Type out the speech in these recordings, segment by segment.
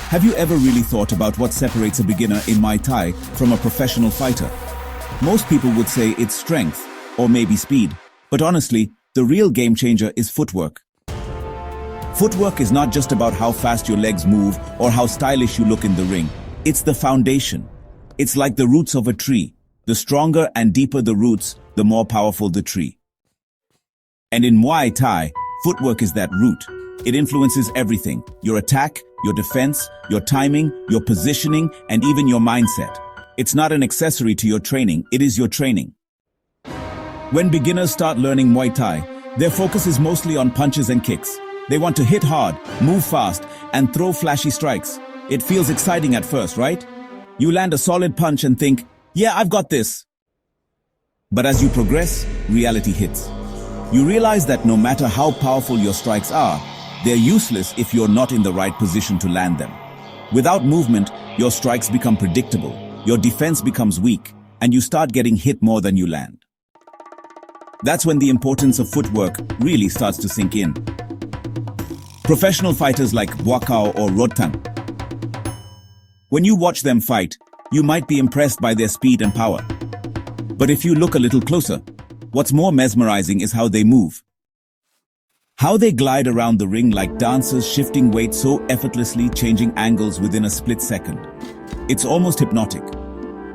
Have you ever really thought about what separates a beginner in Muay Thai from a professional fighter? Most people would say it's strength, or maybe speed. But honestly, the real game changer is footwork. Footwork is not just about how fast your legs move or how stylish you look in the ring. It's the foundation. It's like the roots of a tree. The stronger and deeper the roots, the more powerful the tree. And in Muay Thai, footwork is that root. It influences everything: your attack, your defense, your timing, your positioning, and even your mindset. It's not an accessory to your training, it is your training. When beginners start learning Muay Thai, their focus is mostly on punches and kicks. They want to hit hard, move fast, and throw flashy strikes. It feels exciting at first, right? You land a solid punch and think, yeah, I've got this. But as you progress, reality hits. You realize that no matter how powerful your strikes are, they're useless if you're not in the right position to land them. Without movement, your strikes become predictable, your defense becomes weak, and you start getting hit more than you land. That's when the importance of footwork really starts to sink in. Professional fighters like Muay or Rodtang. When you watch them fight, you might be impressed by their speed and power. But if you look a little closer, what's more mesmerizing is how they move. How they glide around the ring like dancers, shifting weight so effortlessly, changing angles within a split second. It's almost hypnotic.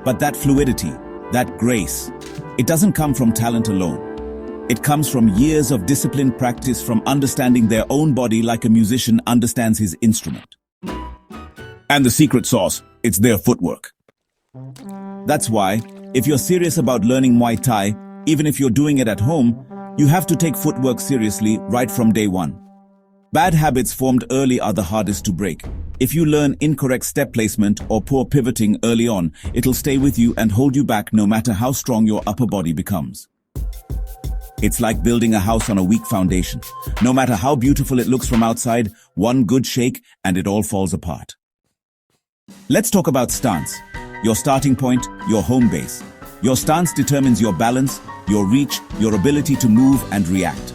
But that fluidity, that grace, it doesn't come from talent alone. It comes from years of disciplined practice, from understanding their own body like a musician understands his instrument. And the secret sauce, it's their footwork. That's why, if you're serious about learning Muay Thai, even if you're doing it at home, you have to take footwork seriously right from day one. Bad habits formed early are the hardest to break. If you learn incorrect step placement or poor pivoting early on, it'll stay with you and hold you back no matter how strong your upper body becomes. It's like building a house on a weak foundation. No matter how beautiful it looks from outside, one good shake and it all falls apart. Let's talk about stance. Your starting point, your home base. Your stance determines your balance, your reach, your ability to move and react.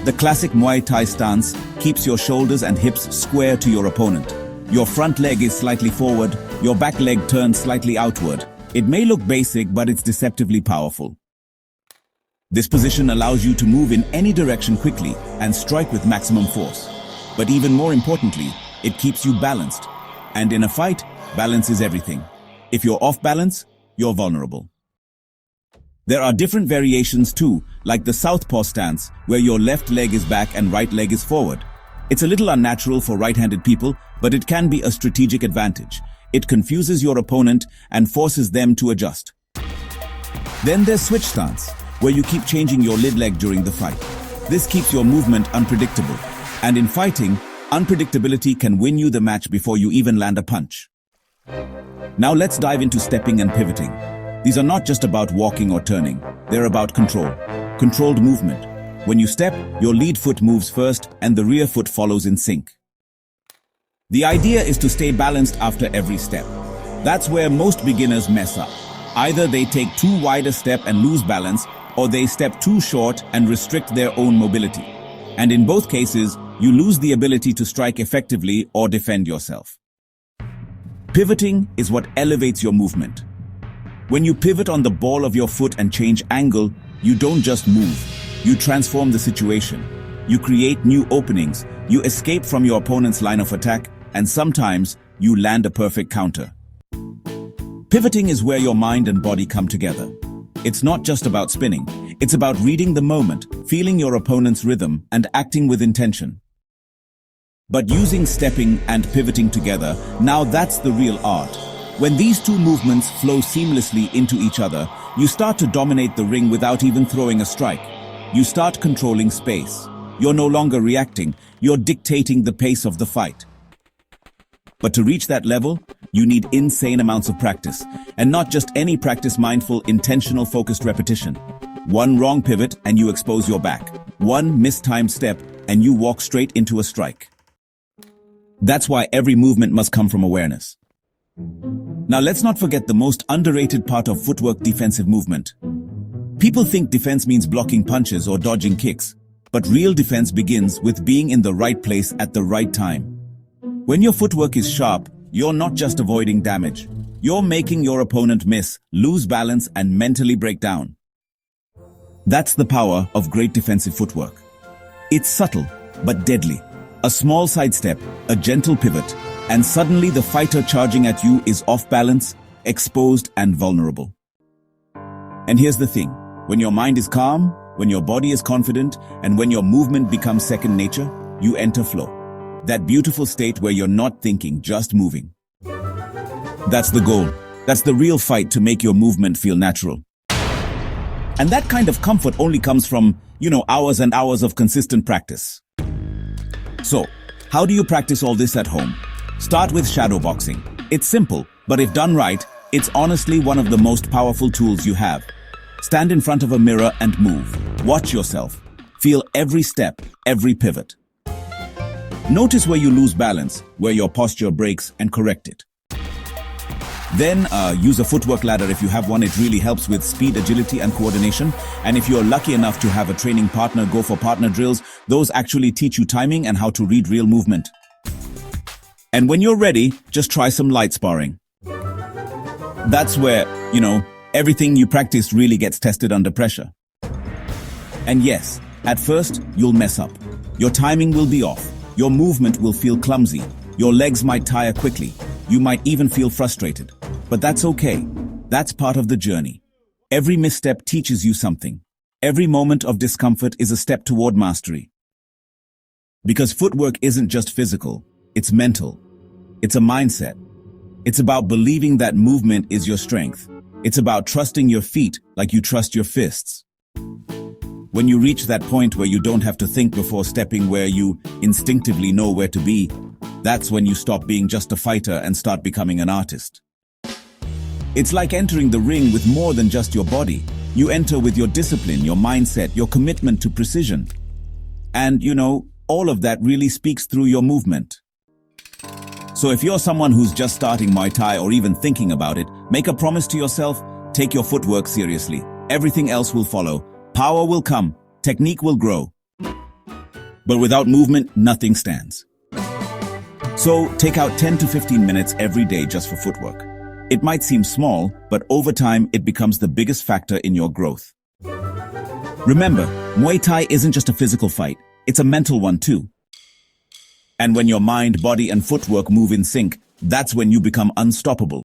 The classic Muay Thai stance keeps your shoulders and hips square to your opponent. Your front leg is slightly forward, your back leg turns slightly outward. It may look basic, but it's deceptively powerful. This position allows you to move in any direction quickly and strike with maximum force. But even more importantly, it keeps you balanced. And in a fight, balance is everything. If you're off balance, you're vulnerable. There are different variations too, like the southpaw stance, where your left leg is back and right leg is forward. It's a little unnatural for right-handed people, but it can be a strategic advantage. It confuses your opponent and forces them to adjust. Then there's switch stance, where you keep changing your lid leg during the fight. This keeps your movement unpredictable. And in fighting, unpredictability can win you the match before you even land a punch. Now let's dive into stepping and pivoting. These are not just about walking or turning. They're about control. Controlled movement. When you step, your lead foot moves first and the rear foot follows in sync. The idea is to stay balanced after every step. That's where most beginners mess up. Either they take too wide a step and lose balance, or they step too short and restrict their own mobility. And in both cases, you lose the ability to strike effectively or defend yourself. Pivoting is what elevates your movement. When you pivot on the ball of your foot and change angle, you don't just move. You transform the situation. You create new openings. You escape from your opponent's line of attack, and sometimes you land a perfect counter. Pivoting is where your mind and body come together. It's not just about spinning. It's about reading the moment, feeling your opponent's rhythm, and acting with intention. But using stepping and pivoting together, now that's the real art. When these two movements flow seamlessly into each other, you start to dominate the ring without even throwing a strike. You start controlling space. You're no longer reacting, you're dictating the pace of the fight. But to reach that level, you need insane amounts of practice. And not just any practice, mindful, intentional, focused repetition. One wrong pivot and you expose your back. One mistimed step and you walk straight into a strike. That's why every movement must come from awareness. Now let's not forget the most underrated part of footwork: defensive movement. People think defense means blocking punches or dodging kicks, but real defense begins with being in the right place at the right time. When your footwork is sharp, you're not just avoiding damage. You're making your opponent miss, lose balance, and mentally break down. That's the power of great defensive footwork. It's subtle, but deadly. A small sidestep, a gentle pivot, and suddenly the fighter charging at you is off balance, exposed, and vulnerable. And here's the thing. When your mind is calm, when your body is confident, and when your movement becomes second nature, you enter flow. That beautiful state where you're not thinking, just moving. That's the goal. That's the real fight, to make your movement feel natural. And that kind of comfort only comes from, hours and hours of consistent practice. So, how do you practice all this at home? Start with shadow boxing. It's simple, but if done right, it's honestly one of the most powerful tools you have. Stand in front of a mirror and move. Watch yourself. Feel every step, every pivot. Notice where you lose balance, where your posture breaks, and correct it. Then use a footwork ladder if you have one. It really helps with speed, agility, and coordination. And if you're lucky enough to have a training partner, go for partner drills. Those actually teach you timing and how to read real movement. And when you're ready, just try some light sparring. That's where, everything you practice really gets tested under pressure. And yes, at first, you'll mess up. Your timing will be off. Your movement will feel clumsy. Your legs might tire quickly. You might even feel frustrated. But that's okay. That's part of the journey. Every misstep teaches you something. Every moment of discomfort is a step toward mastery. Because footwork isn't just physical, it's mental. It's a mindset. It's about believing that movement is your strength. It's about trusting your feet like you trust your fists. When you reach that point where you don't have to think before stepping, where you instinctively know where to be, that's when you stop being just a fighter and start becoming an artist. It's like entering the ring with more than just your body. You enter with your discipline, your mindset, your commitment to precision. And, all of that really speaks through your movement. So if you're someone who's just starting Muay Thai or even thinking about it, make a promise to yourself: take your footwork seriously. Everything else will follow. Power will come, technique will grow. But without movement, nothing stands. So take out 10 to 15 minutes every day just for footwork. It might seem small, but over time it becomes the biggest factor in your growth. Remember, Muay Thai isn't just a physical fight, it's a mental one too. And when your mind, body, and footwork move in sync, that's when you become unstoppable.